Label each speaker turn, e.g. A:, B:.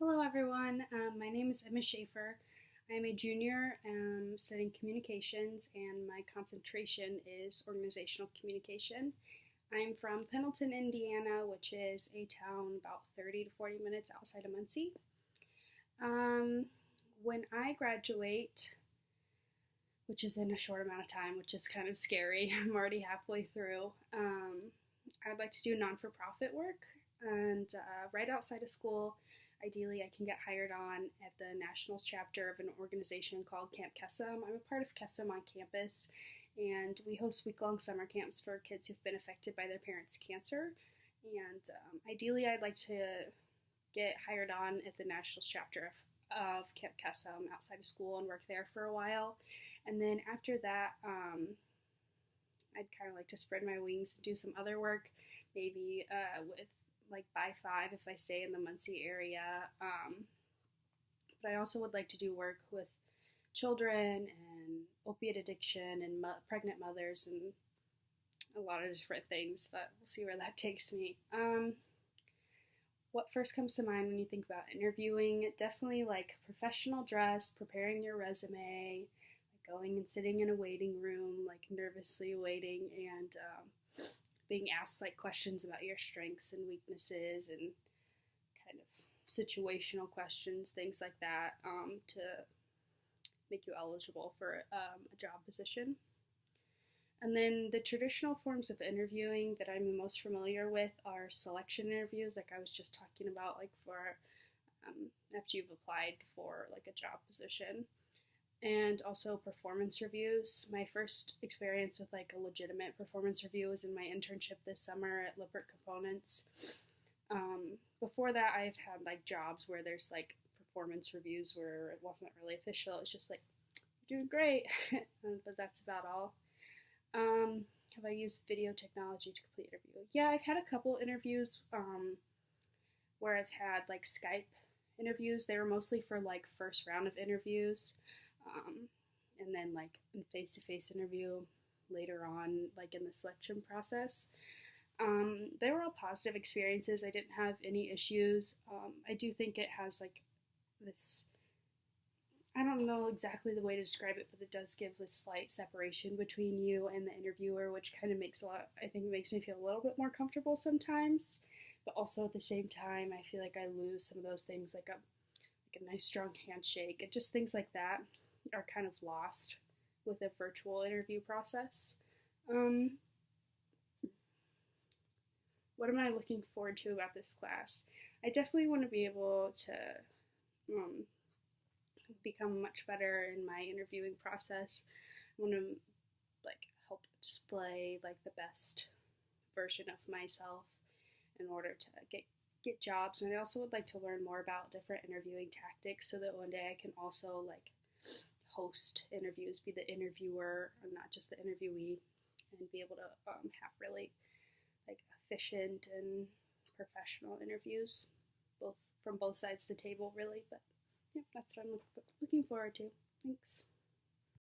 A: Hello, everyone. My name is Emma Schaefer. I am a junior studying communications, and my concentration is organizational communication. I'm from Pendleton, Indiana, which is a town about 30 to 40 minutes outside of Muncie. Um, when I graduate, which is in a short amount of time, which is kind of scary, I'm already halfway through. I'd like to do non for profit work, and right outside of school, ideally, I can get hired on at the national chapter of an organization called Camp Kesem. I'm a part of Kesem on campus, and we host week-long summer camps for kids who've been affected by their parents' cancer. And ideally, I'd like to get hired on at the national chapter of Camp Kesem outside of school and work there for a while. And then after that, I'd kind of like to spread my wings and do some other work, maybe with like by 5 if I stay in the Muncie area. But I also would like to do work with children and opiate addiction and pregnant mothers and a lot of different things, but we'll see where that takes me. What first comes to mind when you think about interviewing? Definitely like professional dress, preparing your resume, like going and sitting in a waiting room, like nervously waiting, and being asked like questions about your strengths and weaknesses and kind of situational questions, things like that, to make you eligible for a job position. And then the traditional forms of interviewing that I'm most familiar with are selection interviews, like I was just talking about, like for after you've applied for like a job position, and also performance reviews. My first experience with like a legitimate performance review was in my internship this summer at Lippert Components. Before that, I've had like jobs where there's like performance reviews where it wasn't really official. It's just like, you're doing great, but that's about all. Have I used video technology to complete interview? Yeah, I've had a couple interviews where I've had like Skype interviews. They were mostly for like first round of interviews, and then like a face-to-face interview later on, like in the selection process. They were all positive experiences. I didn't have any issues. I do think it has like this, I don't know exactly the way to describe it, but it does give this slight separation between you and the interviewer, which kind of I think makes me feel a little bit more comfortable sometimes. But also at the same time, I feel like I lose some of those things, like a nice strong handshake and just things like that are kind of lost with a virtual interview process. What am I looking forward to about this class? I definitely want to be able to become much better in my interviewing process. I want to like help display like the best version of myself in order to get jobs, and I also would like to learn more about different interviewing tactics so that one day I can also like host interviews, be the interviewer and not just the interviewee, and be able to have really like efficient and professional interviews, both from both sides of the table, really. But yeah, that's what I'm looking forward to. Thanks.